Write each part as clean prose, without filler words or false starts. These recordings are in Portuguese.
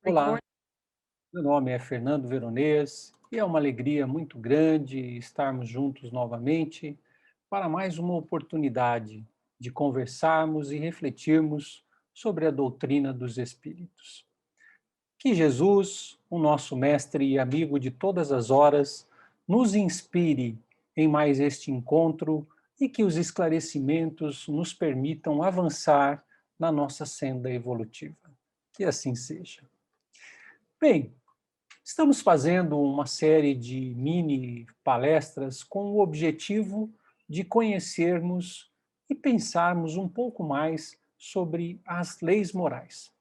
Olá, Record. meu nome é Fernando Veronês e é uma alegria muito grande estarmos juntos novamente para mais uma oportunidade de conversarmos e refletirmos sobre a doutrina dos Espíritos. Que Jesus, o nosso mestre e amigo de todas as horas, nos inspire em mais este encontro e que os esclarecimentos nos permitam avançar na nossa senda evolutiva. Que assim seja. Bem, estamos fazendo uma série de mini palestras com o objetivo de conhecermos e pensarmos um pouco mais sobre as leis morais.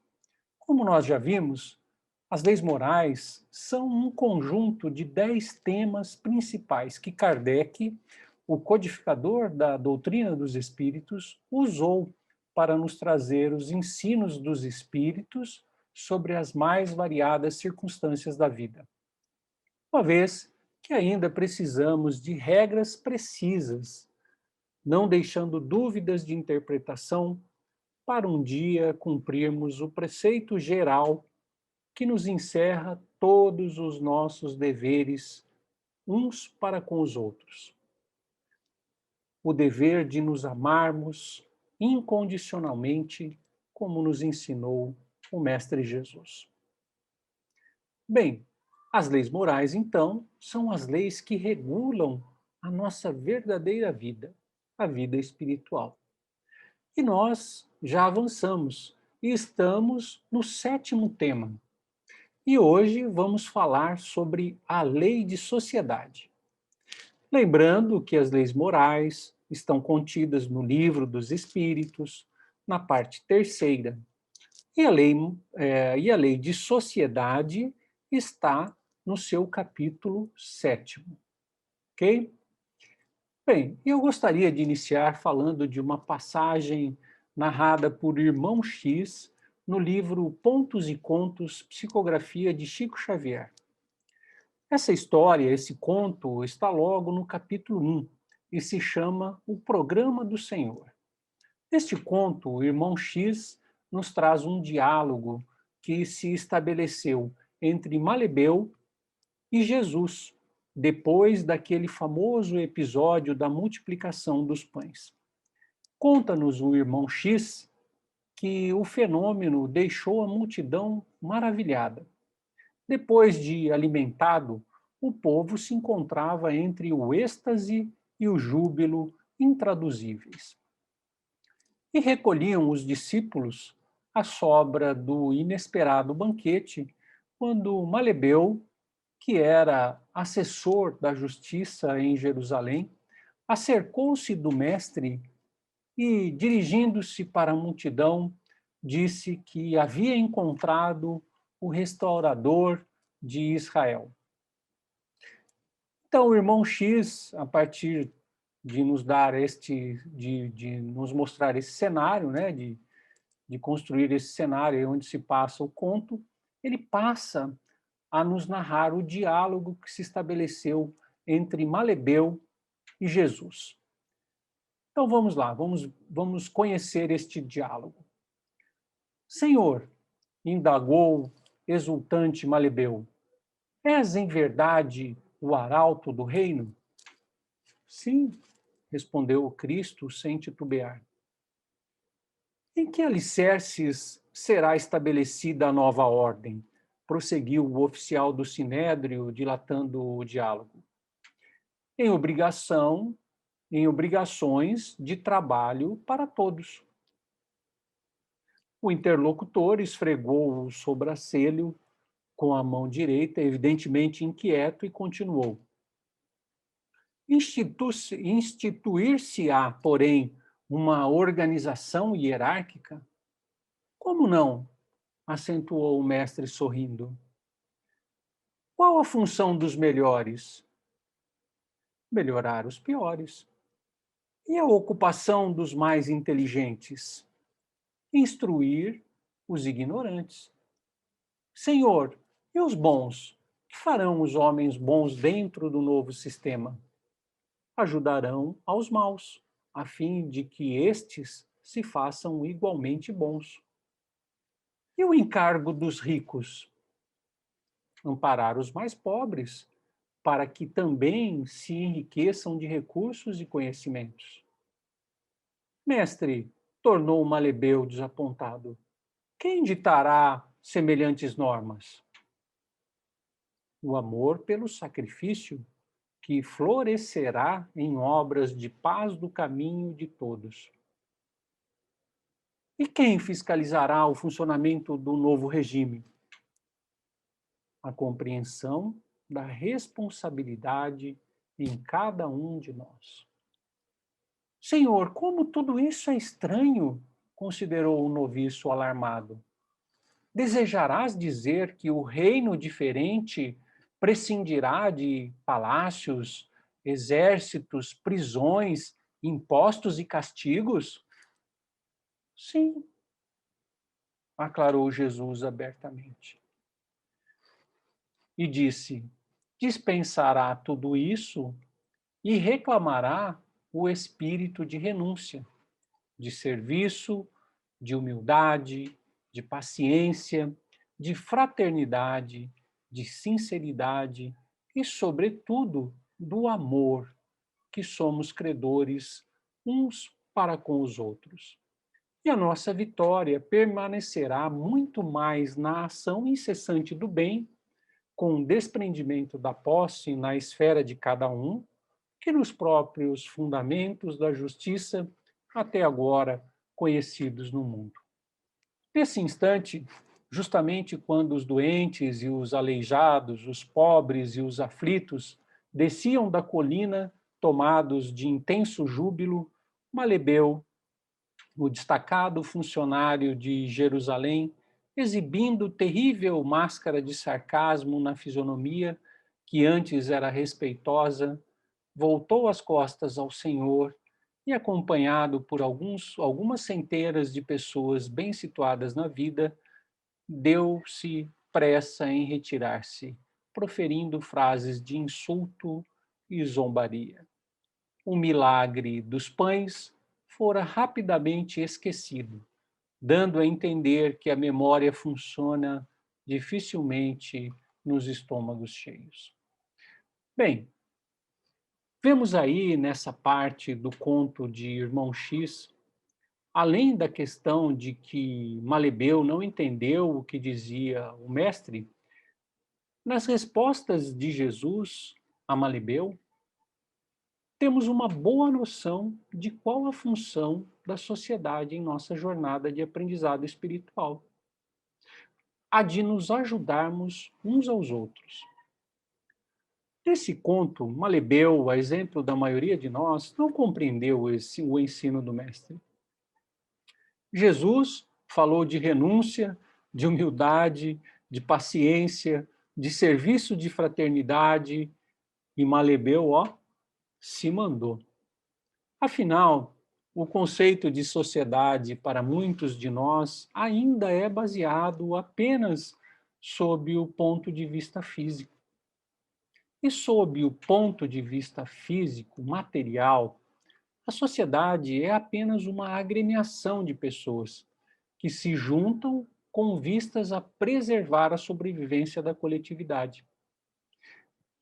Como nós já vimos, as leis morais são um conjunto de 10 temas principais que Kardec, o codificador da doutrina dos espíritos, usou para nos trazer os ensinos dos espíritos sobre as mais variadas circunstâncias da vida. Uma vez que ainda precisamos de regras precisas, não deixando dúvidas de interpretação, para um dia cumprirmos o preceito geral que nos encerra todos os nossos deveres uns para com os outros. O dever de nos amarmos incondicionalmente, como nos ensinou o Mestre Jesus. Bem, as leis morais, então, são as leis que regulam a nossa verdadeira vida, a vida espiritual. E nós já avançamos e estamos no sétimo tema. E hoje vamos falar sobre a lei de sociedade. Lembrando que as leis morais estão contidas no livro dos Espíritos, na parte terceira, e a lei de sociedade está no seu capítulo sétimo, ok? Bem, eu gostaria de iniciar falando de uma passagem narrada por Irmão X no livro Pontos e Contos, Psicografia de Chico Xavier. Essa história, esse conto, está logo no capítulo 1 e se chama O Programa do Senhor. Neste conto, o irmão X nos traz um diálogo que se estabeleceu entre Malebeu e Jesus, depois daquele famoso episódio da multiplicação dos pães. Conta-nos o irmão X que o fenômeno deixou a multidão maravilhada. Depois de alimentado, o povo se encontrava entre o êxtase e o júbilo intraduzíveis. E recolhiam os discípulos a sobra do inesperado banquete, quando Malebeu, que era assessor da justiça em Jerusalém, acercou-se do mestre e, dirigindo-se para a multidão, disse que havia encontrado o restaurador de Israel. Então, o irmão X, a partir de nos dar de nos mostrar esse cenário, né, de construir esse cenário onde se passa o conto, ele passa a nos narrar o diálogo que se estabeleceu entre Malebeu e Jesus. Então vamos lá, vamos conhecer este diálogo. Senhor, indagou exultante Malebeu, és em verdade o arauto do reino? Sim, respondeu o Cristo sem titubear. Em que alicerces será estabelecida a nova ordem? Prosseguiu o oficial do Sinédrio, dilatando o diálogo. Em obrigação, em obrigações de trabalho para todos. O interlocutor esfregou o sobrancelho com a mão direita, evidentemente inquieto, e continuou. Instituir-se-á, porém, uma organização hierárquica? Como não? Acentuou o mestre sorrindo. Qual a função dos melhores? Melhorar os piores. E a ocupação dos mais inteligentes? Instruir os ignorantes. Senhor, e os bons? Que farão os homens bons dentro do novo sistema? Ajudarão aos maus, a fim de que estes se façam igualmente bons. E o encargo dos ricos? amparar os mais pobres, para que também se enriqueçam de recursos e conhecimentos. Mestre, tornou Malebeu desapontado, quem ditará semelhantes normas? O amor pelo sacrifício, que florescerá em obras de paz do caminho de todos. E quem fiscalizará o funcionamento do novo regime? A compreensão da responsabilidade em cada um de nós. Senhor, como tudo isso é estranho, considerou o noviço alarmado. Desejarás dizer que o reino diferente prescindirá de palácios, exércitos, prisões, impostos e castigos? Sim, aclarou Jesus abertamente. E disse: dispensará tudo isso e reclamará o espírito de renúncia, de serviço, de humildade, de paciência, de fraternidade, de sinceridade e, sobretudo, do amor, que somos credores uns para com os outros. E a nossa vitória permanecerá muito mais na ação incessante do bem, com o desprendimento da posse na esfera de cada um, que nos próprios fundamentos da justiça até agora conhecidos no mundo. Nesse instante, justamente quando os doentes e os aleijados, os pobres e os aflitos desciam da colina tomados de intenso júbilo, Malebeu, o destacado funcionário de Jerusalém, exibindo terrível máscara de sarcasmo na fisionomia, que antes era respeitosa, voltou as costas ao Senhor e, acompanhado por algumas centenas de pessoas bem situadas na vida, deu-se pressa em retirar-se, proferindo frases de insulto e zombaria. O milagre dos pães fora rapidamente esquecido, dando a entender que a memória funciona dificilmente nos estômagos cheios. Bem, vemos aí nessa parte do conto de Irmão X, além da questão de que Malebeu não entendeu o que dizia o mestre, nas respostas de Jesus a Malebeu, temos uma boa noção de qual a função da sociedade em nossa jornada de aprendizado espiritual. A de nos ajudarmos uns aos outros. Nesse conto, Malebeu, a exemplo da maioria de nós, não compreendeu o ensino do mestre. Jesus falou de renúncia, de humildade, de paciência, de serviço de fraternidade, e Malebeu, se mandou. Afinal, o conceito de sociedade para muitos de nós ainda é baseado apenas sob o ponto de vista físico. E sob o ponto de vista físico, material, a sociedade é apenas uma agremiação de pessoas que se juntam com vistas a preservar a sobrevivência da coletividade.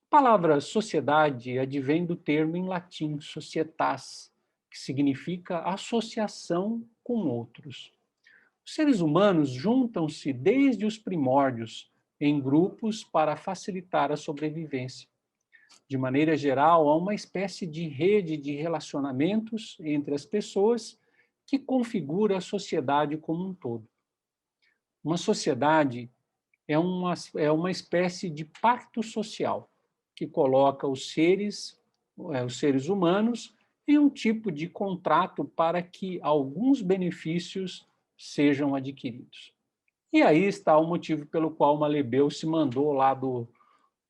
A palavra sociedade advém do termo em latim societas, que significa associação com outros. Os seres humanos juntam-se desde os primórdios em grupos para facilitar a sobrevivência. De maneira geral, há uma espécie de rede de relacionamentos entre as pessoas que configura a sociedade como um todo. Uma sociedade é uma espécie de pacto social que coloca os seres humanos em um tipo de contrato para que alguns benefícios sejam adquiridos. E aí está o motivo pelo qual Malebeu se mandou lá do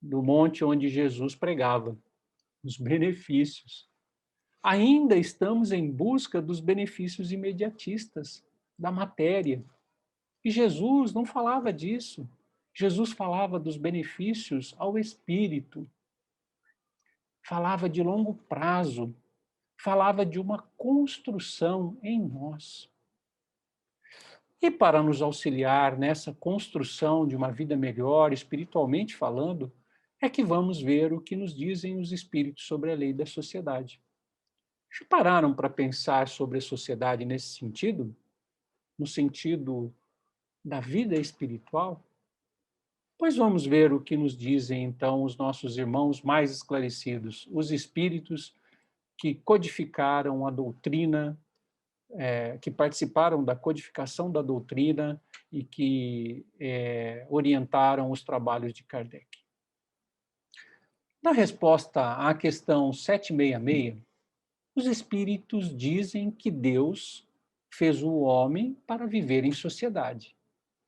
monte onde Jesus pregava, os benefícios. Ainda estamos em busca dos benefícios imediatistas da matéria. E Jesus não falava disso. Jesus falava dos benefícios ao espírito, falava de longo prazo, falava de uma construção em nós. E para nos auxiliar nessa construção de uma vida melhor, espiritualmente falando, é que vamos ver o que nos dizem os espíritos sobre a lei da sociedade. Já pararam para pensar sobre a sociedade nesse sentido? No sentido da vida espiritual? Pois vamos ver o que nos dizem então os nossos irmãos mais esclarecidos, os espíritos que codificaram a doutrina, que participaram da codificação da doutrina e que orientaram os trabalhos de Kardec. Na resposta à questão 766, os espíritos dizem que Deus fez o homem para viver em sociedade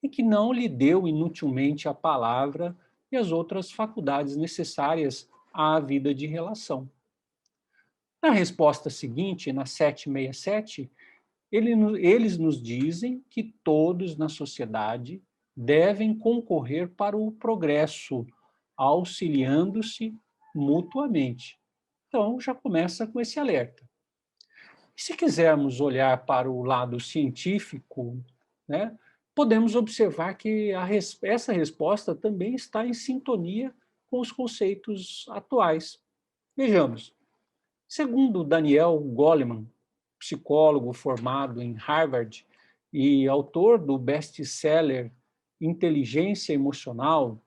e que não lhe deu inutilmente a palavra e as outras faculdades necessárias à vida de relação. Na resposta seguinte, na 767, eles nos dizem que todos na sociedade devem concorrer para o progresso, auxiliando-se mutuamente. Então, já começa com esse alerta. E se quisermos olhar para o lado científico, né, podemos observar que essa resposta também está em sintonia com os conceitos atuais. Vejamos, segundo Daniel Goleman, psicólogo formado em Harvard e autor do best-seller Inteligência Emocional,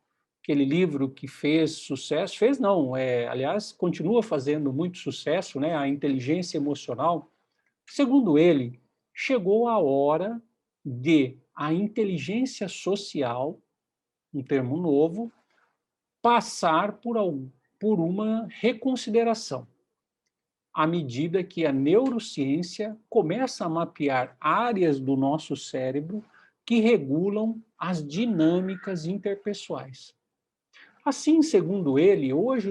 aquele livro que fez sucesso, fez não, aliás, continua fazendo muito sucesso, né, a inteligência emocional. Segundo ele, chegou a hora de a inteligência social, um termo novo, passar por uma reconsideração, à medida que a neurociência começa a mapear áreas do nosso cérebro que regulam as dinâmicas interpessoais. Assim, segundo ele, hoje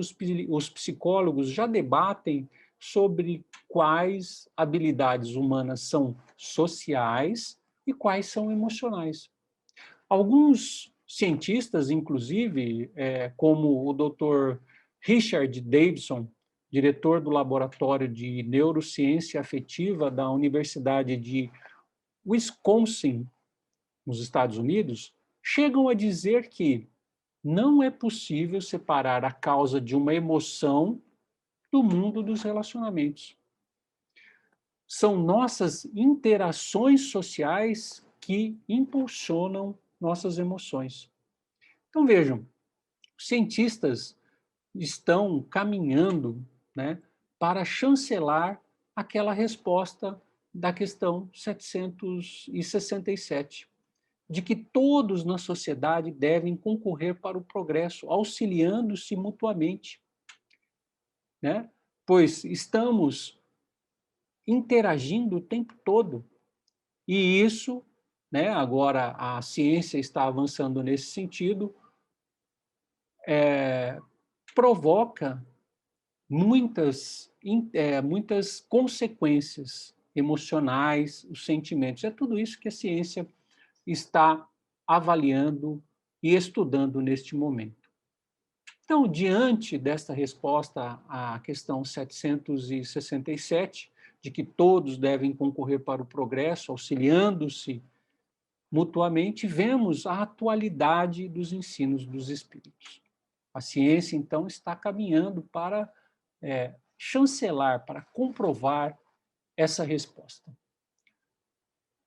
os psicólogos já debatem sobre quais habilidades humanas são sociais e quais são emocionais. Alguns cientistas, inclusive, como o Dr. Richard Davidson, diretor do Laboratório de Neurociência Afetiva da Universidade de Wisconsin, nos Estados Unidos, chegam a dizer que não é possível separar a causa de uma emoção do mundo dos relacionamentos. São nossas interações sociais que impulsionam nossas emoções. Então, vejam, os cientistas estão caminhando, né, para chancelar aquela resposta da questão 767, de que todos na sociedade devem concorrer para o progresso, auxiliando-se mutuamente, né? Pois estamos interagindo o tempo todo. E isso, né, agora a ciência está avançando nesse sentido, provoca muitas consequências emocionais, os sentimentos. É tudo isso que a ciência está avaliando e estudando neste momento. Então, diante desta resposta à questão 767, de que todos devem concorrer para o progresso, auxiliando-se mutuamente, vemos a atualidade dos ensinos dos espíritos. A ciência, então, está caminhando para chancelar, para comprovar essa resposta.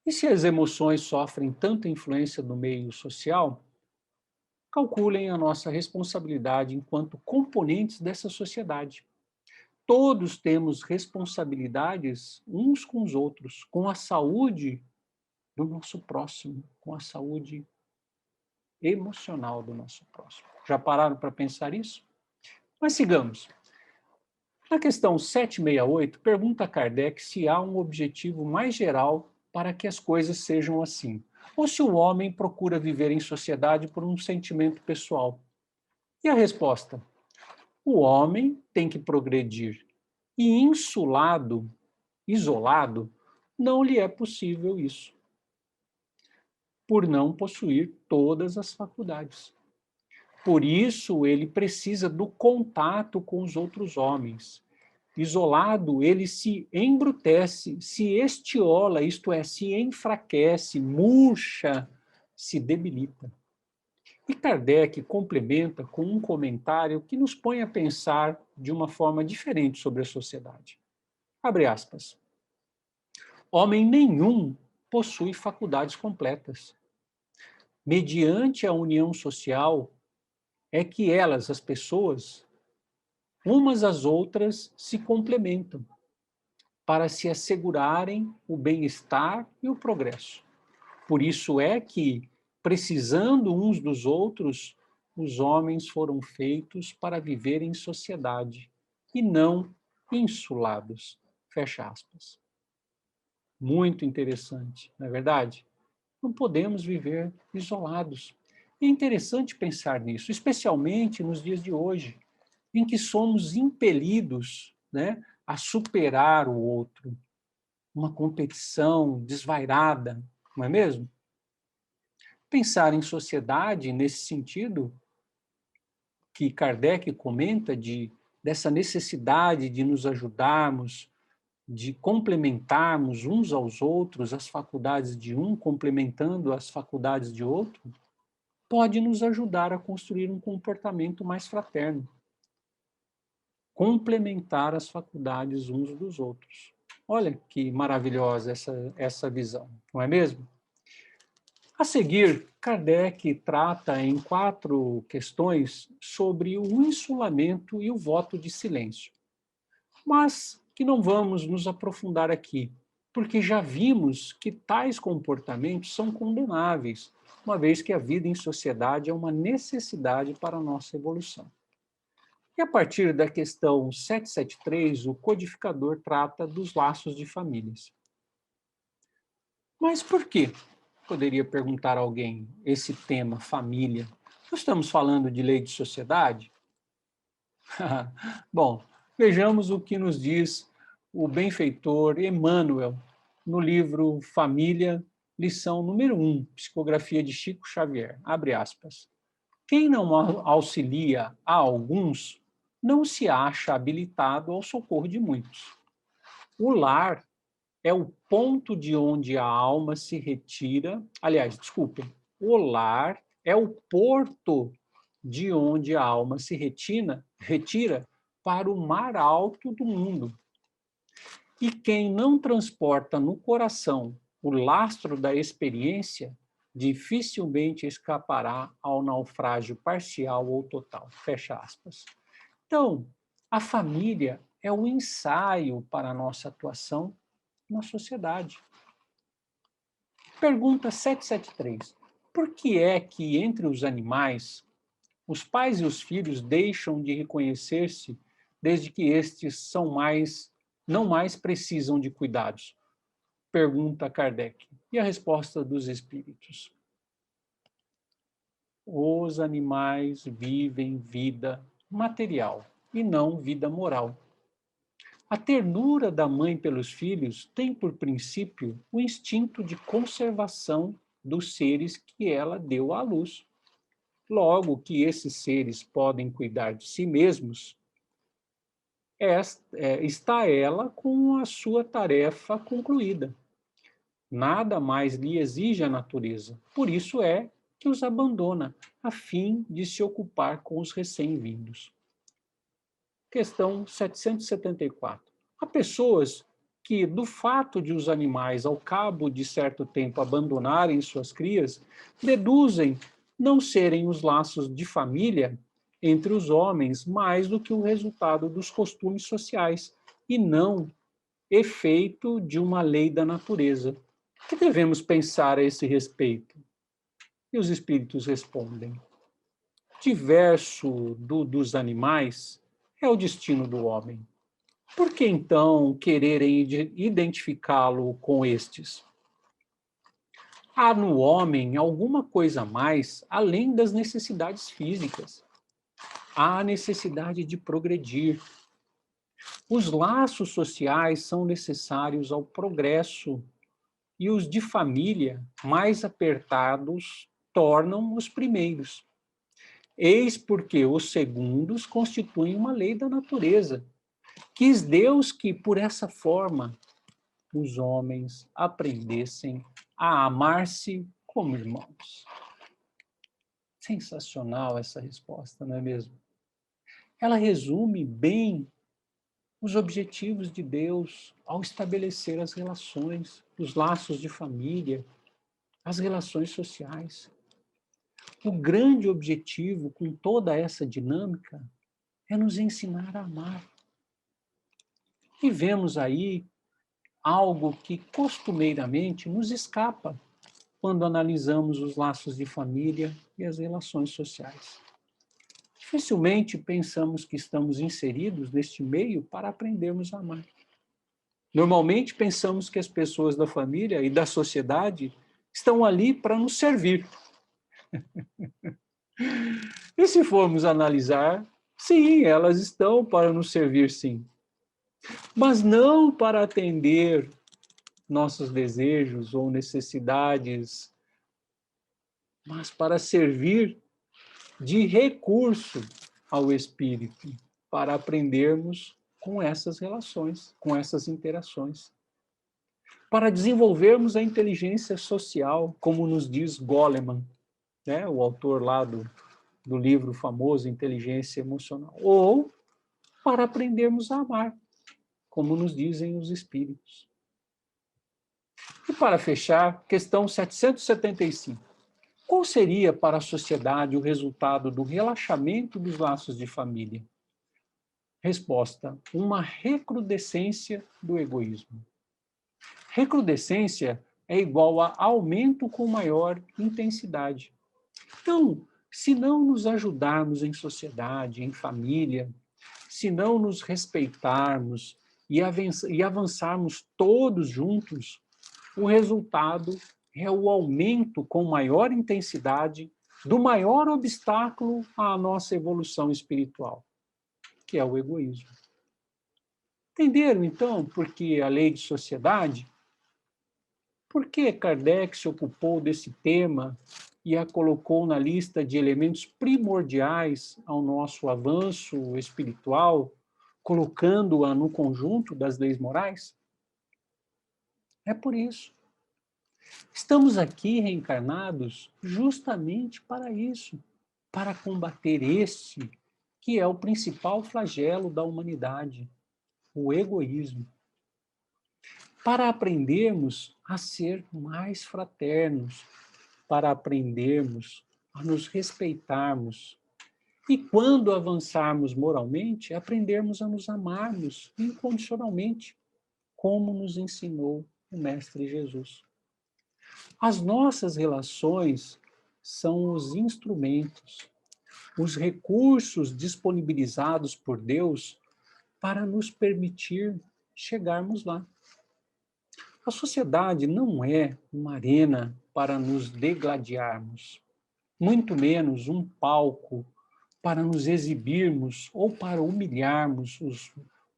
E se as emoções sofrem tanta influência do meio social, calculem a nossa responsabilidade enquanto componentes dessa sociedade. Todos temos responsabilidades uns com os outros, com a saúde do nosso próximo, com a saúde emocional do nosso próximo. Já pararam para pensar isso? Mas sigamos. Na questão 768, pergunta a Kardec se há um objetivo mais geral para que as coisas sejam assim, ou se o homem procura viver em sociedade por um sentimento pessoal. E a resposta? O homem tem que progredir. E insulado, isolado, não lhe é possível isso, por não possuir todas as faculdades. Por isso, ele precisa do contato com os outros homens. Isolado, ele se embrutece, se estiola, isto é, se enfraquece, murcha, se debilita. E Kardec complementa com um comentário que nos põe a pensar de uma forma diferente sobre a sociedade. Abre aspas. Homem nenhum possui faculdades completas. Mediante a união social, é que elas, as pessoas, umas às outras se complementam para se assegurarem o bem-estar e o progresso. Por isso é que, precisando uns dos outros, os homens foram feitos para viver em sociedade e não insulados. Fecha aspas. Muito interessante, não é verdade? Não podemos viver isolados. É interessante pensar nisso, especialmente nos dias de hoje, em que somos impelidos, né, a superar o outro, uma competição desvairada, não é mesmo? Pensar em sociedade nesse sentido que Kardec comenta dessa necessidade de nos ajudarmos, de complementarmos uns aos outros, as faculdades de um complementando as faculdades de outro, pode nos ajudar a construir um comportamento mais fraterno, complementar as faculdades uns dos outros. Olha que maravilhosa essa visão, não é mesmo? A seguir, Kardec trata em 4 questões sobre o insulamento e o voto de silêncio, mas que não vamos nos aprofundar aqui, porque já vimos que tais comportamentos são condenáveis, uma vez que a vida em sociedade é uma necessidade para a nossa evolução. E a partir da questão 773, o codificador trata dos laços de famílias. Mas por quê? Poderia perguntar a alguém esse tema, família. Nós estamos falando de lei de sociedade? Bom, vejamos o que nos diz o benfeitor Emmanuel no livro Família, lição número 1, psicografia de Chico Xavier. Abre aspas. Quem não auxilia a alguns não se acha habilitado ao socorro de muitos. O lar é o ponto de onde a alma se retira. Aliás, desculpem, o lar é o porto de onde a alma se retira para o mar alto do mundo. E quem não transporta no coração o lastro da experiência, dificilmente escapará ao naufrágio parcial ou total. Fecha aspas. Então, a família é o ensaio para a nossa atuação na sociedade. Pergunta 773. Por que é que entre os animais, os pais e os filhos deixam de reconhecer-se desde que estes não mais precisam de cuidados? Pergunta Kardec. E a resposta dos espíritos? Os animais vivem vida material e não vida moral. A ternura da mãe pelos filhos tem por princípio o instinto de conservação dos seres que ela deu à luz. Logo que esses seres podem cuidar de si mesmos, está ela com a sua tarefa concluída. Nada mais lhe exige a natureza. Por isso é que os abandona, a fim de se ocupar com os recém-vindos. Questão 774. Há pessoas que, do fato de os animais, ao cabo de certo tempo, abandonarem suas crias, deduzem não serem os laços de família entre os homens mais do que o resultado dos costumes sociais e não efeito de uma lei da natureza. O que devemos pensar a esse respeito? E os espíritos respondem: diverso dos animais é o destino do homem. Por que então quererem identificá-lo com estes? Há no homem alguma coisa mais além das necessidades físicas. Há a necessidade de progredir. Os laços sociais são necessários ao progresso e os de família mais apertados tornam os primeiros. Eis porque os segundos constituem uma lei da natureza, Quis Deus que, por essa forma, os homens aprendessem a amar-se como irmãos. Sensacional essa resposta, não é mesmo? Ela resume bem os objetivos de Deus ao estabelecer as relações, os laços de família, as relações sociais. O grande objetivo com toda essa dinâmica é nos ensinar a amar. E vemos aí algo que costumeiramente nos escapa quando analisamos os laços de família e as relações sociais. Dificilmente pensamos que estamos inseridos neste meio para aprendermos a amar. Normalmente pensamos que as pessoas da família e da sociedade estão ali para nos servir. E se formos analisar, sim, elas estão para nos servir, sim. Mas não para atender nossos desejos ou necessidades, mas para servir de recurso ao espírito, para aprendermos com essas relações, com essas interações. Para desenvolvermos a inteligência social, como nos diz Goleman, né, o autor lá do livro famoso Inteligência Emocional, ou para aprendermos a amar, como nos dizem os espíritos. E para fechar, questão 775. Qual seria para a sociedade o resultado do relaxamento dos laços de família? Resposta: uma recrudescência do egoísmo. Recrudescência é igual a aumento com maior intensidade. Então, se não nos ajudarmos em sociedade, em família, se não nos respeitarmos e avançarmos todos juntos, o resultado é o aumento com maior intensidade do maior obstáculo à nossa evolução espiritual, que é o egoísmo. Entenderam, então, por que a lei de sociedade? Por que Kardec se ocupou desse tema e a colocou na lista de elementos primordiais ao nosso avanço espiritual, colocando-a no conjunto das leis morais? É por isso. Estamos aqui reencarnados justamente para isso, para combater este que é o principal flagelo da humanidade, o egoísmo. Para aprendermos a ser mais fraternos, para aprendermos a nos respeitarmos. E quando avançarmos moralmente, aprendermos a nos amarmos incondicionalmente, como nos ensinou o Mestre Jesus. As nossas relações são os instrumentos, os recursos disponibilizados por Deus para nos permitir chegarmos lá. A sociedade não é uma arena para nos degladiarmos, muito menos um palco para nos exibirmos ou para humilharmos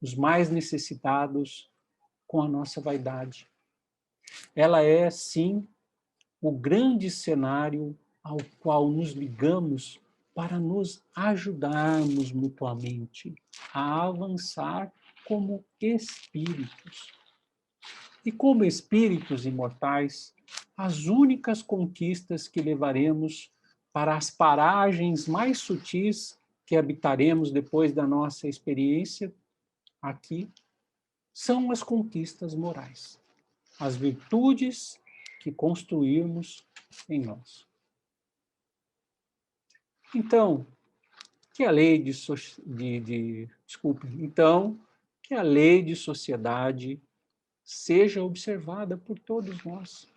os mais necessitados com a nossa vaidade. Ela é, sim, o grande cenário ao qual nos ligamos para nos ajudarmos mutuamente a avançar como espíritos. E como espíritos imortais, as únicas conquistas que levaremos para as paragens mais sutis que habitaremos depois da nossa experiência aqui são as conquistas morais, as virtudes que construirmos em nós. Então, que a lei que a lei de sociedade seja observada por todos nós.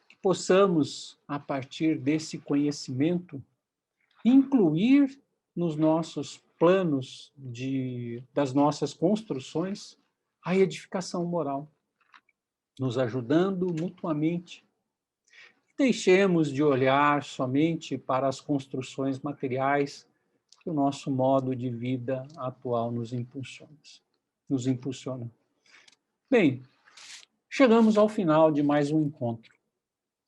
Que possamos, a partir desse conhecimento, incluir nos nossos planos das nossas construções a edificação moral, nos ajudando mutuamente. Deixemos de olhar somente para as construções materiais que o nosso modo de vida atual nos impulsiona. Bem, chegamos ao final de mais um encontro.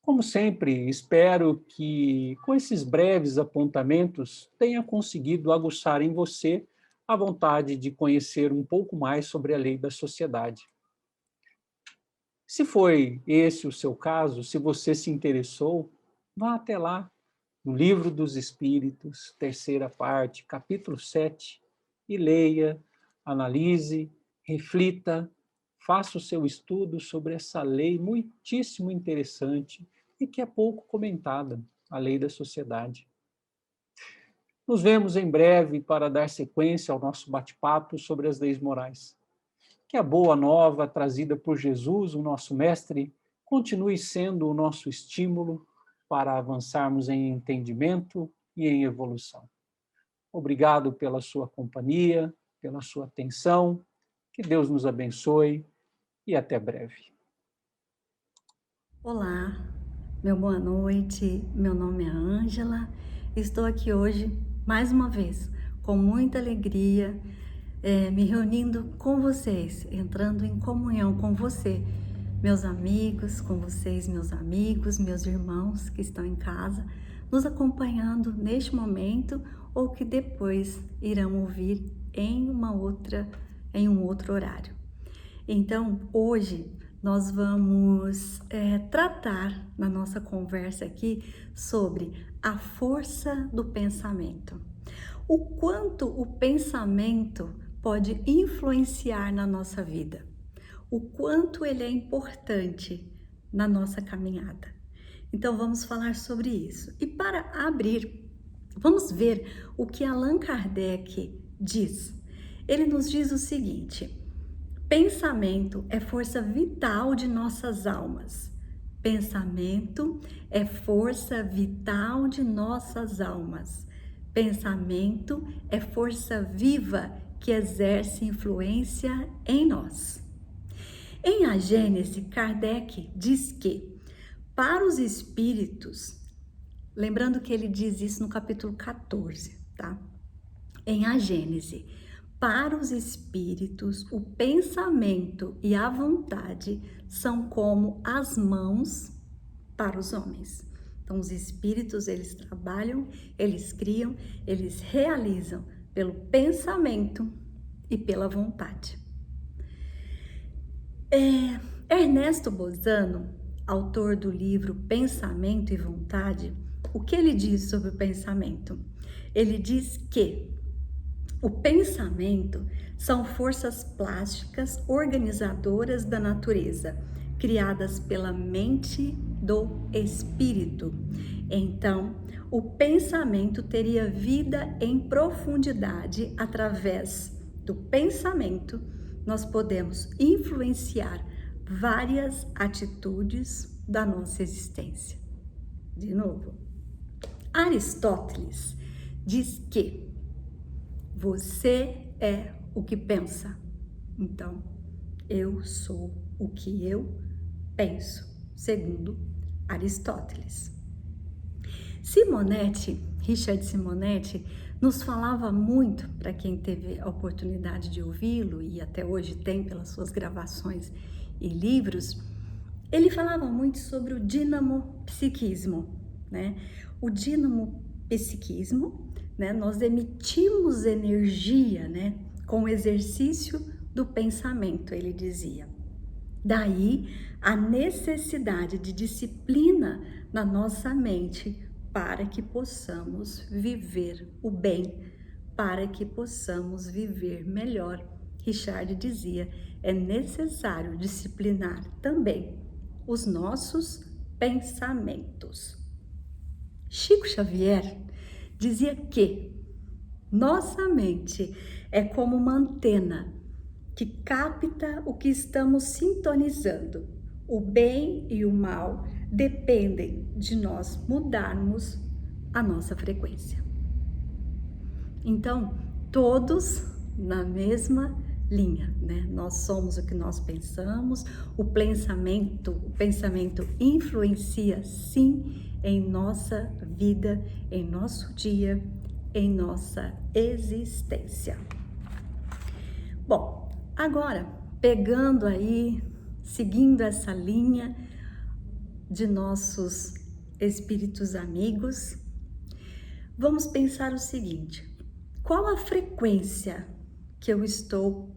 Como sempre, espero que, com esses breves apontamentos, tenha conseguido aguçar em você a vontade de conhecer um pouco mais sobre a lei da sociedade. Se foi esse o seu caso, se você se interessou, vá até lá, no Livro dos Espíritos, terceira parte, capítulo 7, e leia, analise, reflita, faça o seu estudo sobre essa lei muitíssimo interessante e que é pouco comentada, a lei da sociedade. Nos vemos em breve para dar sequência ao nosso bate-papo sobre as leis morais. Que a boa nova trazida por Jesus, o nosso Mestre, continue sendo o nosso estímulo para avançarmos em entendimento e em evolução. Obrigado pela sua companhia, pela sua atenção, que Deus nos abençoe e até breve. Olá, meu boa noite, meu nome é Ângela, estou aqui hoje, mais uma vez, com muita alegria, me reunindo com vocês, entrando em comunhão com você, meus amigos, com vocês, meus amigos, meus irmãos que estão em casa, nos acompanhando neste momento ou que depois irão ouvir em um outro horário. Então, hoje nós vamos tratar na nossa conversa aqui sobre a força do pensamento. O quanto o pensamento pode influenciar na nossa vida. O quanto ele é importante na nossa caminhada. Então, vamos falar sobre isso. E para abrir, vamos ver o que Allan Kardec diz. Ele nos diz o seguinte: pensamento é força vital de nossas almas. Pensamento é força vital de nossas almas. Pensamento é força viva que exerce influência em nós. Em A Gênese, Kardec diz que, para os espíritos, lembrando que ele diz isso no capítulo 14, tá? Em A Gênese, para os espíritos, o pensamento e a vontade são como as mãos para os homens. Então, os espíritos, eles trabalham, eles criam, eles realizam pelo pensamento e pela vontade. Ernesto Bozano, autor do livro Pensamento e Vontade, o que ele diz sobre o pensamento? Ele diz que o pensamento são forças plásticas organizadoras da natureza, criadas pela mente do espírito. Então, o pensamento teria vida em profundidade. Através do pensamento, nós podemos influenciar várias atitudes da nossa existência. De novo, Aristóteles diz que você é o que pensa. Então, eu sou o que eu penso, segundo Aristóteles. Richard Simonetti, nos falava muito, para quem teve a oportunidade de ouvi-lo e até hoje tem pelas suas gravações e livros, ele falava muito sobre o dinamo-psiquismo, né? O dinamo-psiquismo, né? Nós emitimos energia, né? Com o exercício do pensamento, ele dizia. Daí a necessidade de disciplina na nossa mente para que possamos viver o bem, para que possamos viver melhor. Richard dizia, é necessário disciplinar também os nossos pensamentos. Chico Xavier dizia que nossa mente é como uma antena que capta o que estamos sintonizando. O bem e o mal dependem de nós mudarmos a nossa frequência. Então, todos na mesma linha, né? Nós somos o que nós pensamos, o pensamento influencia sim em nossa vida, em nosso dia, em nossa existência. Bom, agora, pegando aí, seguindo essa linha de nossos espíritos amigos, vamos pensar o seguinte: qual a frequência que eu estou,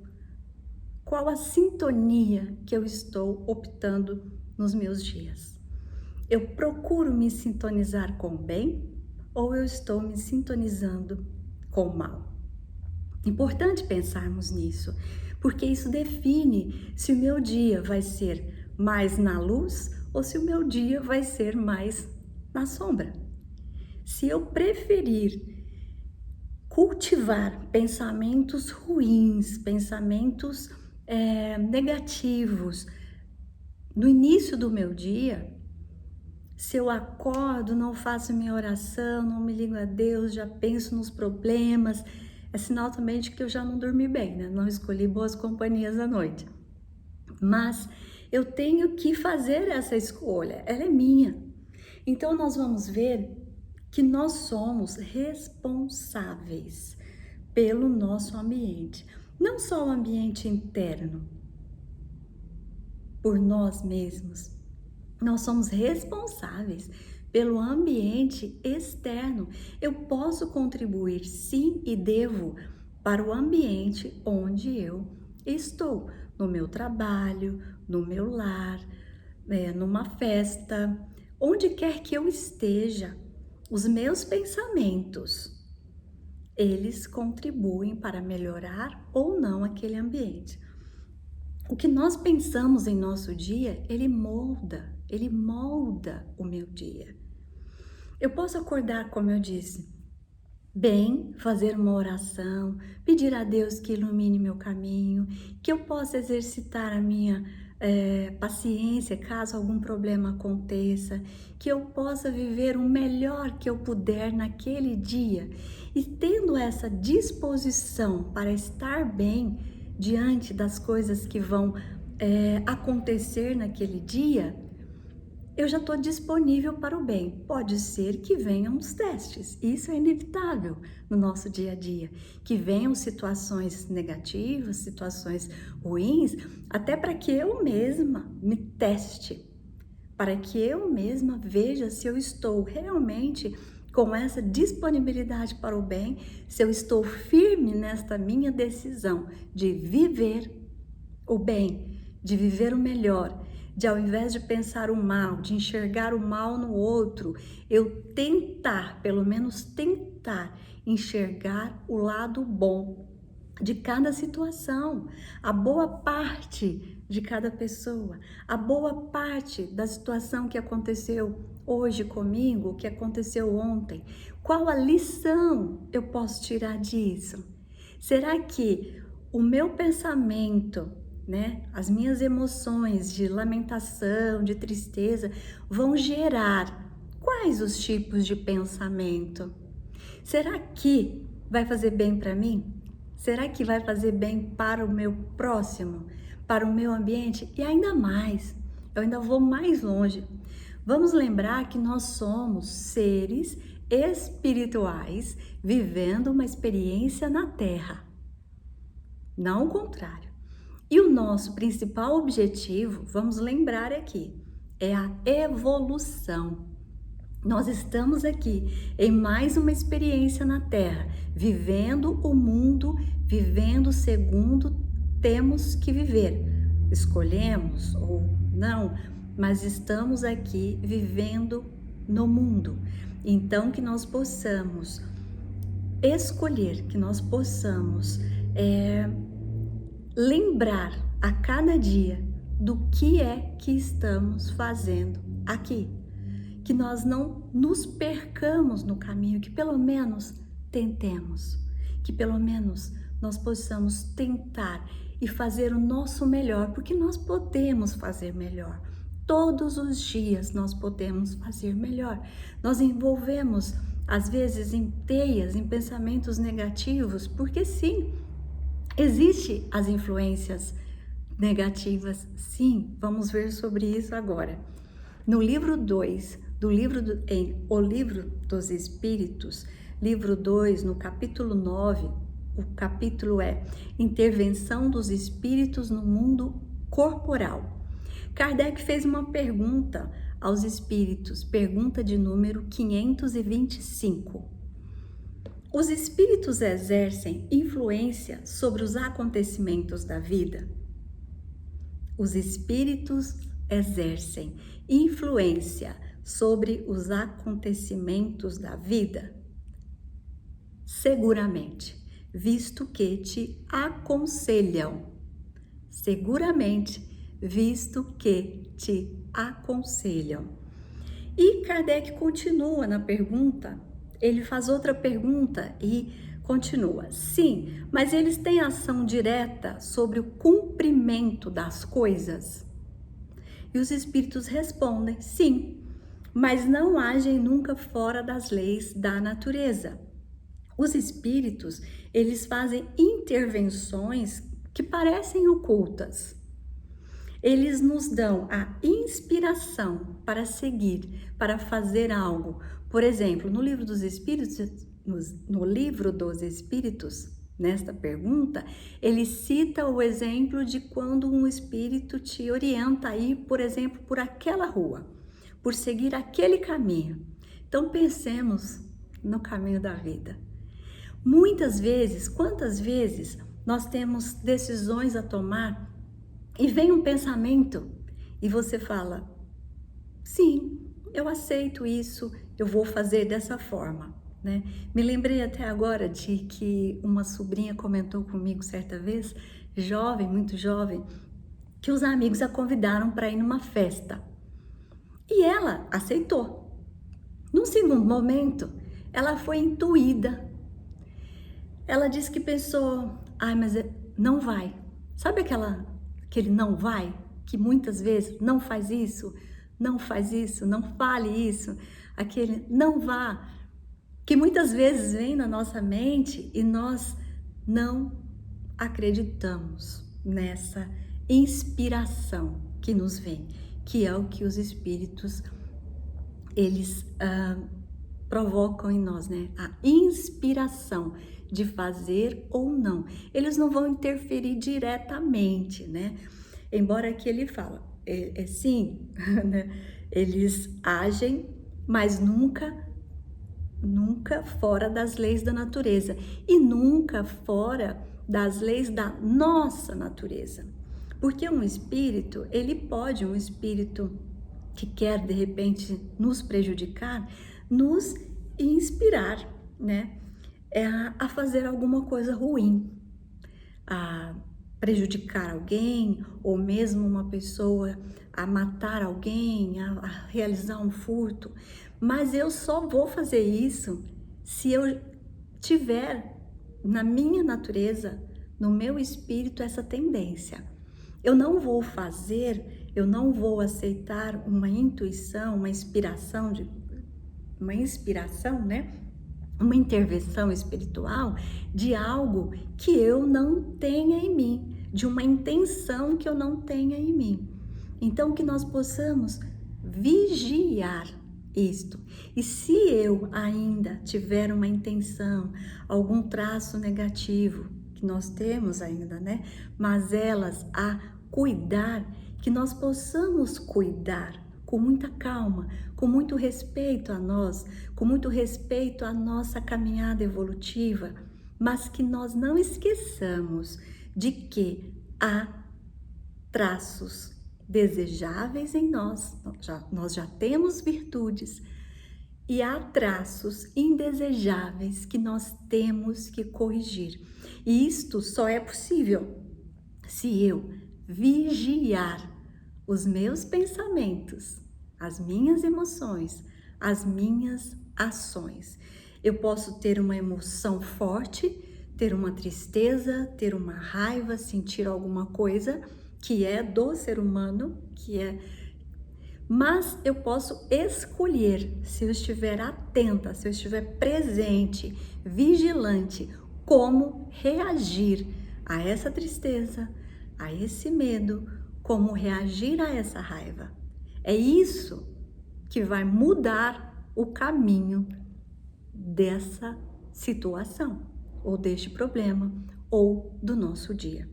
qual a sintonia que eu estou optando nos meus dias. Eu procuro me sintonizar com o bem ou eu estou me sintonizando com o mal? Importante pensarmos nisso, porque isso define se o meu dia vai ser mais na luz ou se o meu dia vai ser mais na sombra. Se eu preferir cultivar pensamentos ruins, pensamentos negativos no início do meu dia, se eu acordo, não faço minha oração, não me ligo a Deus, já penso nos problemas, é sinal também de que eu já não dormi bem, né? Não escolhi boas companhias à noite. Mas eu tenho que fazer essa escolha, ela é minha. Então nós vamos ver que nós somos responsáveis pelo nosso ambiente. Não só o ambiente interno, por nós mesmos. Nós somos responsáveis pelo ambiente externo. Eu posso contribuir, sim, e devo para o ambiente onde eu estou. No meu trabalho, no meu lar, numa festa, onde quer que eu esteja. Os meus pensamentos, eles contribuem para melhorar ou não aquele ambiente. O que nós pensamos em nosso dia, ele molda o meu dia. Eu posso acordar, como eu disse, bem, fazer uma oração, pedir a Deus que ilumine meu caminho, que eu possa exercitar a minha paciência caso algum problema aconteça, que eu possa viver o melhor que eu puder naquele dia. E tendo essa disposição para estar bem diante das coisas que vão acontecer naquele dia, eu já estou disponível para o bem. Pode ser que venham os testes, isso é inevitável no nosso dia a dia, que venham situações negativas, situações ruins, até para que eu mesma me teste, para que eu mesma veja se eu estou realmente com essa disponibilidade para o bem, se eu estou firme nesta minha decisão de viver o bem, de viver o melhor, de ao invés de pensar o mal, de enxergar o mal no outro, eu tentar, pelo menos tentar, enxergar o lado bom de cada situação, a boa parte de cada pessoa, a boa parte da situação que aconteceu hoje comigo, que aconteceu ontem. Qual a lição eu posso tirar disso? Será que o meu pensamento, as minhas emoções de lamentação, de tristeza, vão gerar quais os tipos de pensamento? Será que vai fazer bem para mim? Será que vai fazer bem para o meu próximo, para o meu ambiente? E ainda mais, eu ainda vou mais longe. Vamos lembrar que nós somos seres espirituais vivendo uma experiência na Terra, não o contrário. E o nosso principal objetivo, vamos lembrar aqui, é a evolução. Nós estamos aqui em mais uma experiência na Terra, vivendo o mundo, vivendo segundo temos que viver. Escolhemos ou não, mas estamos aqui vivendo no mundo. Então, que nós possamos escolher, que nós possamos lembrar a cada dia do que é que estamos fazendo aqui. Que nós não nos percamos no caminho, que pelo menos tentemos, que pelo menos nós possamos tentar e fazer o nosso melhor, porque nós podemos fazer melhor. Todos os dias nós podemos fazer melhor. Nós envolvemos, às vezes, em teias, em pensamentos negativos, porque sim, existem as influências negativas, sim, vamos ver sobre isso agora. No livro 2, O Livro dos Espíritos, livro 2, no capítulo 9, o capítulo é Intervenção dos Espíritos no Mundo Corporal. Kardec fez uma pergunta aos espíritos, pergunta de número 525. Os espíritos exercem influência sobre os acontecimentos da vida? Os espíritos exercem influência sobre os acontecimentos da vida? Seguramente, visto que te aconselham. Seguramente, visto que te aconselham. E Kardec continua na pergunta, ele faz outra pergunta e continua. Sim, mas eles têm ação direta sobre o cumprimento das coisas? E os espíritos respondem, sim, mas não agem nunca fora das leis da natureza. Os espíritos, eles fazem intervenções que parecem ocultas. Eles nos dão a inspiração para seguir, para fazer algo. Por exemplo, no livro dos Espíritos, nesta pergunta, ele cita o exemplo de quando um espírito te orienta a ir, por exemplo, por aquela rua, por seguir aquele caminho. Então pensemos no caminho da vida. Muitas vezes, quantas vezes nós temos decisões a tomar e vem um pensamento e você fala, sim, eu aceito isso, eu vou fazer dessa forma, né? Me lembrei até agora de que uma sobrinha comentou comigo certa vez, jovem, muito jovem, que os amigos a convidaram para ir numa festa. E ela aceitou. Num segundo momento, ela foi intuída. Ela disse que pensou, mas não vai. Sabe aquele não vai? Que muitas vezes não faz isso, não fale isso, aquele não vá, que muitas vezes vem na nossa mente e nós não acreditamos nessa inspiração que nos vem, que é o que os espíritos, eles provocam em nós, né? A inspiração de fazer ou não. Eles não vão interferir diretamente, né? Embora aqui ele fala, sim, né? Eles agem, mas nunca fora das leis da natureza e nunca fora das leis da nossa natureza. Porque um espírito um espírito que quer de repente nos prejudicar, nos inspirar, né? A fazer alguma coisa ruim, a prejudicar alguém, ou mesmo uma pessoa a matar alguém, a realizar um furto. Mas eu só vou fazer isso se eu tiver na minha natureza, no meu espírito, essa tendência. Eu não vou aceitar uma intuição, uma inspiração, né? Uma intervenção espiritual de algo que eu não tenha em mim, de uma intenção que eu não tenha em mim. Então, que nós possamos vigiar isto. E se eu ainda tiver uma intenção, algum traço negativo, que nós temos ainda, né? Mas elas a cuidar, que nós possamos cuidar com muita calma, com muito respeito a nós, com muito respeito à nossa caminhada evolutiva, mas que nós não esqueçamos de que há traços desejáveis em nós já temos virtudes, e há traços indesejáveis que nós temos que corrigir. E isto só é possível se eu vigiar os meus pensamentos, as minhas emoções, as minhas ações. Eu posso ter uma emoção forte, ter uma tristeza, ter uma raiva, sentir alguma coisa que é do ser humano, mas eu posso escolher, se eu estiver atenta, se eu estiver presente, vigilante, como reagir a essa tristeza, a esse medo, como reagir a essa raiva. É isso que vai mudar o caminho dessa situação, ou deste problema, ou do nosso dia.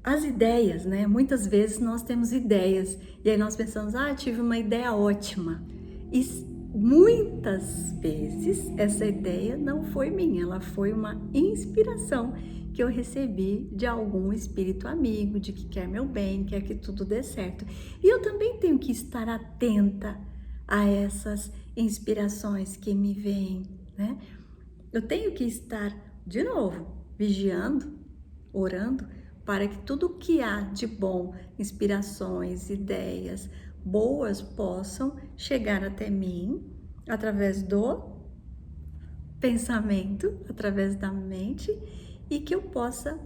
As ideias, né? Muitas vezes nós temos ideias, e aí nós pensamos, tive uma ideia ótima. E muitas vezes essa ideia não foi minha, ela foi uma inspiração que eu recebi de algum espírito amigo, de que quer meu bem, quer que tudo dê certo. E eu também tenho que estar atenta a essas inspirações que me vêm, né? Eu tenho que estar, de novo, vigiando, orando, para que tudo que há de bom, inspirações, ideias boas possam chegar até mim através do pensamento, através da mente, e que eu possa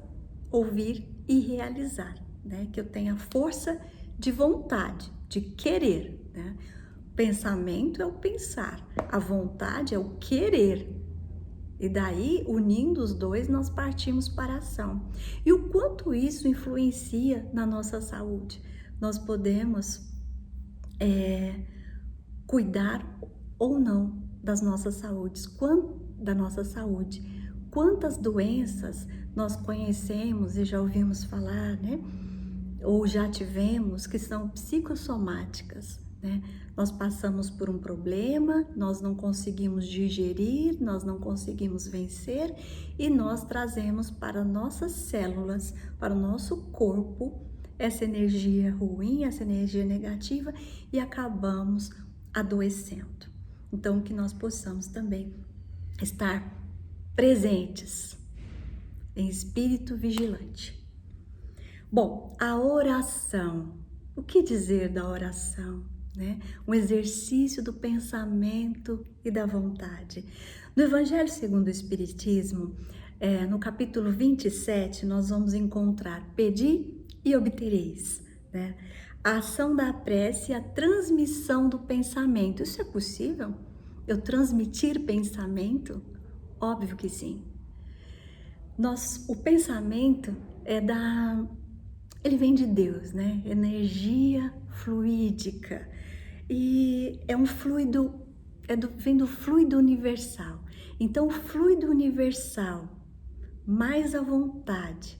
ouvir e realizar, né? Que eu tenha força de vontade, de querer, né? Pensamento é o pensar, a vontade é o querer. E daí, unindo os dois, nós partimos para a ação. E o quanto isso influencia na nossa saúde? Nós podemos cuidar ou não das nossas saúdes, da nossa saúde. Quantas doenças nós conhecemos e já ouvimos falar, né? Ou já tivemos, que são psicossomáticas, né? Nós passamos por um problema, nós não conseguimos digerir, nós não conseguimos vencer e nós trazemos para nossas células, para o nosso corpo, essa energia ruim, essa energia negativa e acabamos adoecendo. Então, que nós possamos também estar presentes em espírito vigilante. Bom, a oração. O que dizer da oração? Né? Um exercício do pensamento e da vontade. No Evangelho segundo o Espiritismo, no capítulo 27, nós vamos encontrar: pedi e obtereis, né? A ação da prece e a transmissão do pensamento. Isso é possível? Eu transmitir pensamento? Óbvio que sim. O pensamento ele vem de Deus, né? Energia fluídica. E é um fluido, vem do fluido universal. Então, o fluido universal mais a vontade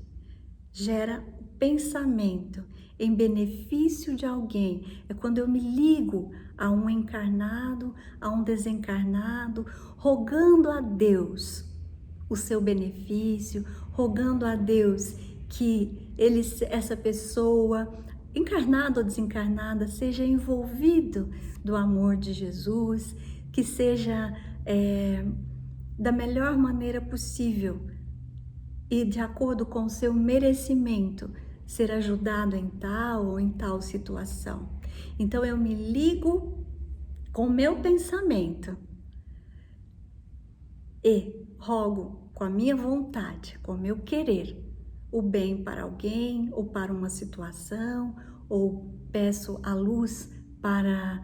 gera o pensamento em benefício de alguém. É quando eu me ligo a um encarnado, a um desencarnado, rogando a Deus o seu benefício, rogando a Deus que essa pessoa, encarnada ou desencarnada, seja envolvido do amor de Jesus, que seja da melhor maneira possível e de acordo com o seu merecimento, ser ajudado em tal ou em tal situação. Então eu me ligo com o meu pensamento e rogo com a minha vontade, com o meu querer, o bem para alguém ou para uma situação, ou peço a luz para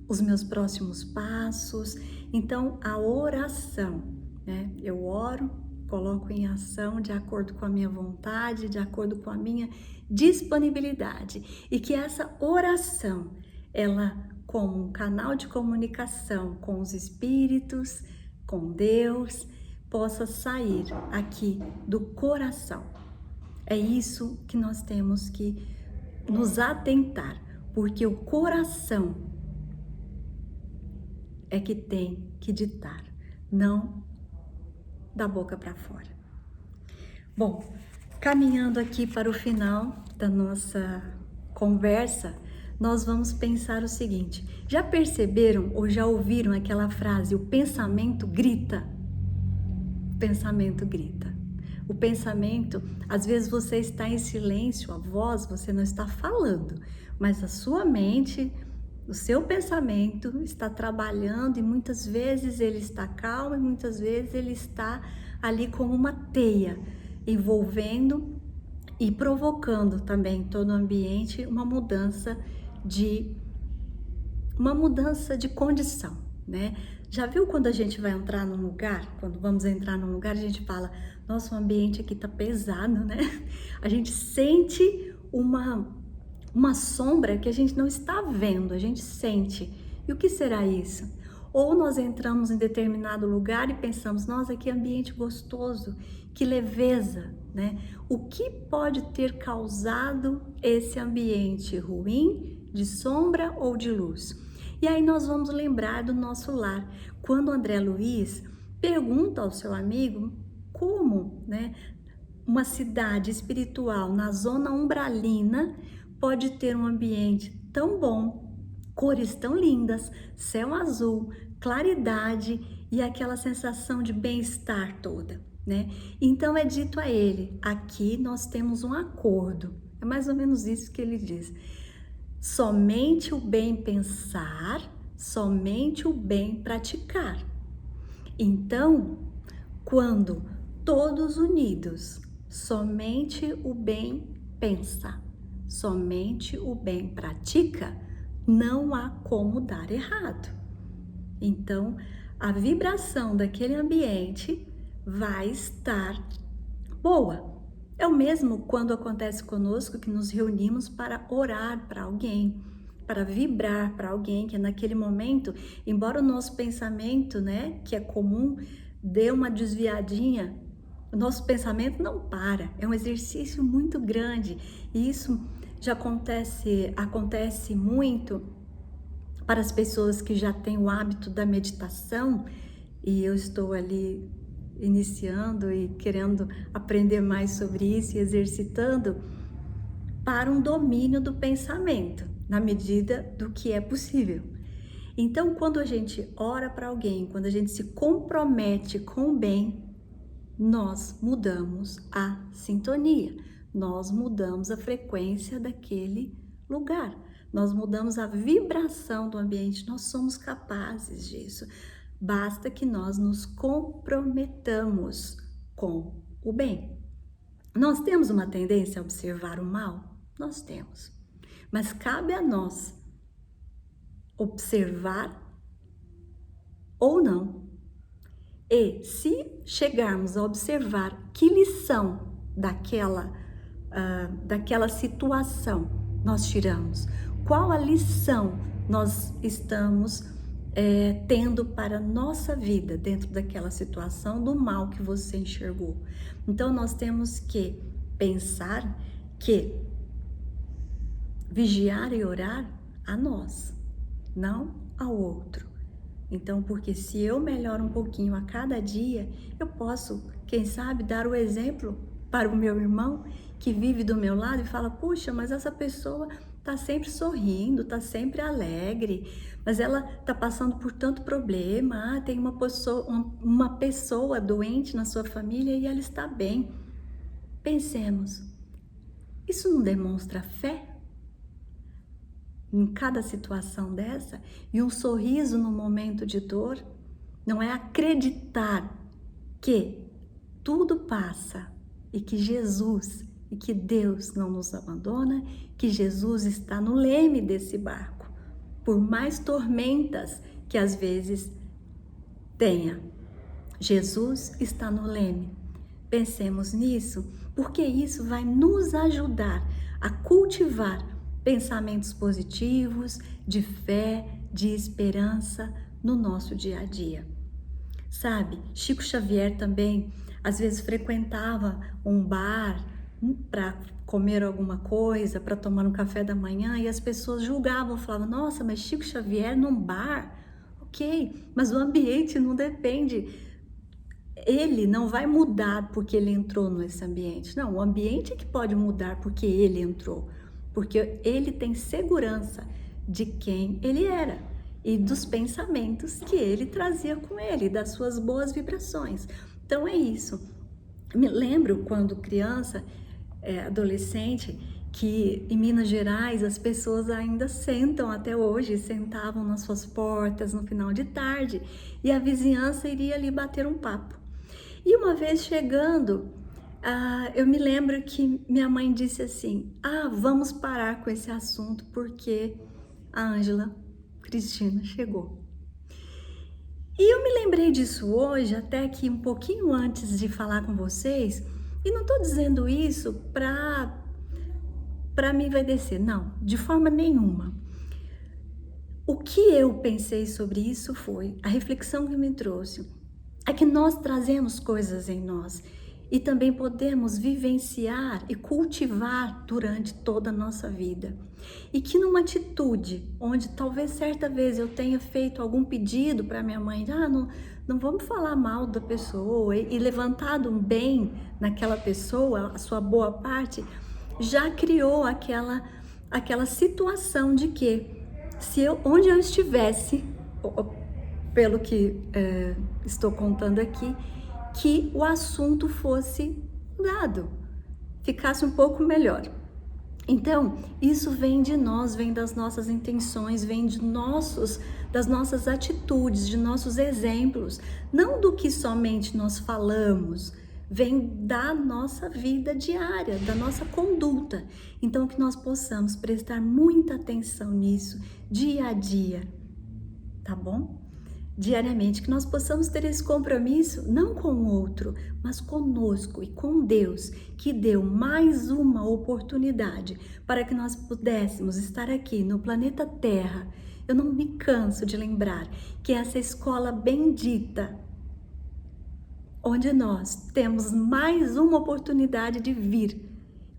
os meus próximos passos. Então, a oração, né? Eu oro, coloco em ação de acordo com a minha vontade, de acordo com a minha disponibilidade. E que essa oração, ela, como um canal de comunicação com os espíritos, com Deus, possa sair aqui do coração. É isso que nós temos que nos atentar, porque o coração é que tem que ditar, não da boca para fora. Bom, caminhando aqui para o final da nossa conversa, nós vamos pensar o seguinte: já perceberam ou já ouviram aquela frase, o pensamento grita? O pensamento grita. O pensamento, às vezes você está em silêncio, a voz você não está falando, mas a sua mente, o seu pensamento está trabalhando e muitas vezes ele está calmo e muitas vezes ele está ali como uma teia, envolvendo e provocando também em todo o ambiente uma mudança de condição, né? Já viu quando a gente vai entrar num lugar, quando vamos entrar num lugar, a gente fala, nossa, o ambiente aqui tá pesado, né? A gente sente uma sombra que a gente não está vendo, a gente sente. E o que será isso? Ou nós entramos em determinado lugar e pensamos, nossa, que ambiente gostoso, que leveza, né? O que pode ter causado esse ambiente ruim, de sombra ou de luz? E aí nós vamos lembrar do nosso lar. Quando o André Luiz pergunta ao seu amigo como, né, uma cidade espiritual na zona umbralina pode ter um ambiente tão bom, cores tão lindas, céu azul, claridade e aquela sensação de bem-estar toda, né? Então é dito a ele, aqui nós temos um acordo. É mais ou menos isso que ele diz. Somente o bem pensar, somente o bem praticar. Então, quando todos unidos, somente o bem pensa, somente o bem pratica, não há como dar errado. Então, a vibração daquele ambiente vai estar boa. É o mesmo quando acontece conosco que nos reunimos para orar para alguém, para vibrar para alguém, que naquele momento, embora o nosso pensamento, né, que é comum, dê uma desviadinha, o nosso pensamento não para, é um exercício muito grande e isso já acontece muito para as pessoas que já têm o hábito da meditação, e eu estou ali iniciando e querendo aprender mais sobre isso e exercitando para um domínio do pensamento, na medida do que é possível. Então, quando a gente ora para alguém, quando a gente se compromete com o bem, nós mudamos a sintonia, nós mudamos a frequência daquele lugar, nós mudamos a vibração do ambiente, nós somos capazes disso. Basta que nós nos comprometamos com o bem. Nós temos uma tendência a observar o mal? Nós temos. Mas cabe a nós observar ou não. E se chegarmos a observar que lição daquela situação nós tiramos, qual a lição nós estamos tendo para a nossa vida dentro daquela situação do mal que você enxergou. Então nós temos que pensar que vigiar e orar a nós, não ao outro. Então, porque se eu melhoro um pouquinho a cada dia, eu posso, quem sabe, dar o exemplo para o meu irmão que vive do meu lado e fala, puxa, mas essa pessoa está sempre sorrindo, está sempre alegre, mas ela está passando por tanto problema, tem uma pessoa doente na sua família e ela está bem. Pensemos, isso não demonstra fé? Em cada situação dessa, e um sorriso no momento de dor, não é acreditar que tudo passa e que Jesus e que Deus não nos abandona, que Jesus está no leme desse barco, por mais tormentas que às vezes tenha. Jesus está no leme. Pensemos nisso, porque isso vai nos ajudar a cultivar pensamentos positivos, de fé, de esperança no nosso dia a dia. Sabe, Chico Xavier também às vezes frequentava um bar para comer alguma coisa, para tomar um café da manhã e as pessoas julgavam, falavam, nossa, mas Chico Xavier num bar? Ok, mas o ambiente não depende. Ele não vai mudar porque ele entrou nesse ambiente. Não, o ambiente é que pode mudar porque ele entrou. Porque ele tem segurança de quem ele era e dos pensamentos que ele trazia com ele, das suas boas vibrações. Então é isso. Me lembro quando criança, adolescente, que em Minas Gerais as pessoas ainda sentam até hoje, sentavam nas suas portas no final de tarde e a vizinhança iria ali bater um papo. E uma vez chegando, eu me lembro que minha mãe disse assim, vamos parar com esse assunto porque a Ângela Cristina chegou. E eu me lembrei disso hoje, até que um pouquinho antes de falar com vocês, e não estou dizendo isso para me envaidecer, não, de forma nenhuma. O que eu pensei sobre isso foi, a reflexão que me trouxe, é que nós trazemos coisas em nós e também podemos vivenciar e cultivar durante toda a nossa vida. E que numa atitude onde talvez certa vez eu tenha feito algum pedido para minha mãe, não vamos falar mal da pessoa, e levantado um bem naquela pessoa, a sua boa parte, já criou aquela situação de que onde eu estivesse, pelo que estou contando aqui, que o assunto fosse mudado, ficasse um pouco melhor. Então, isso vem de nós, vem das nossas intenções, vem das nossas atitudes, de nossos exemplos, não do que somente nós falamos, vem da nossa vida diária, da nossa conduta. Então, que nós possamos prestar muita atenção nisso, dia a dia, tá bom? Diariamente, que nós possamos ter esse compromisso, não com o outro, mas conosco e com Deus, que deu mais uma oportunidade para que nós pudéssemos estar aqui no planeta Terra. Eu não me canso de lembrar que essa escola bendita, onde nós temos mais uma oportunidade de vir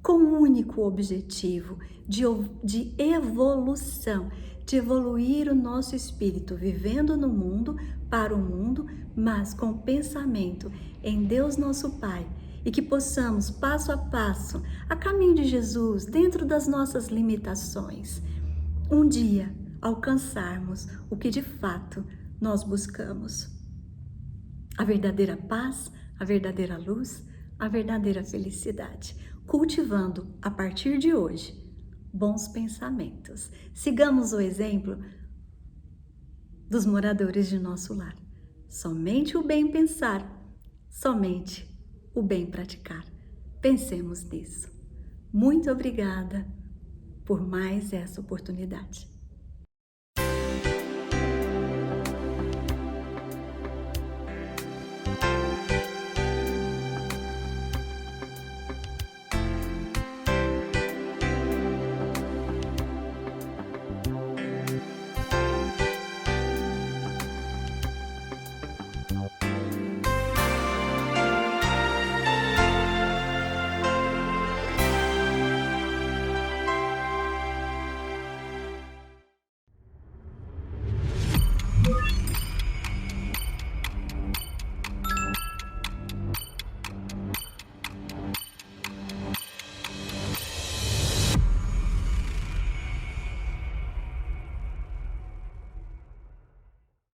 com um único objetivo de evolução, de evoluir o nosso espírito, vivendo no mundo, para o mundo, mas com pensamento em Deus nosso Pai, e que possamos, passo a passo, a caminho de Jesus, dentro das nossas limitações, um dia alcançarmos o que de fato nós buscamos. A verdadeira paz, a verdadeira luz, a verdadeira felicidade, cultivando a partir de hoje bons pensamentos. Sigamos o exemplo dos moradores de nosso lar. Somente o bem pensar, somente o bem praticar. Pensemos nisso. Muito obrigada por mais essa oportunidade.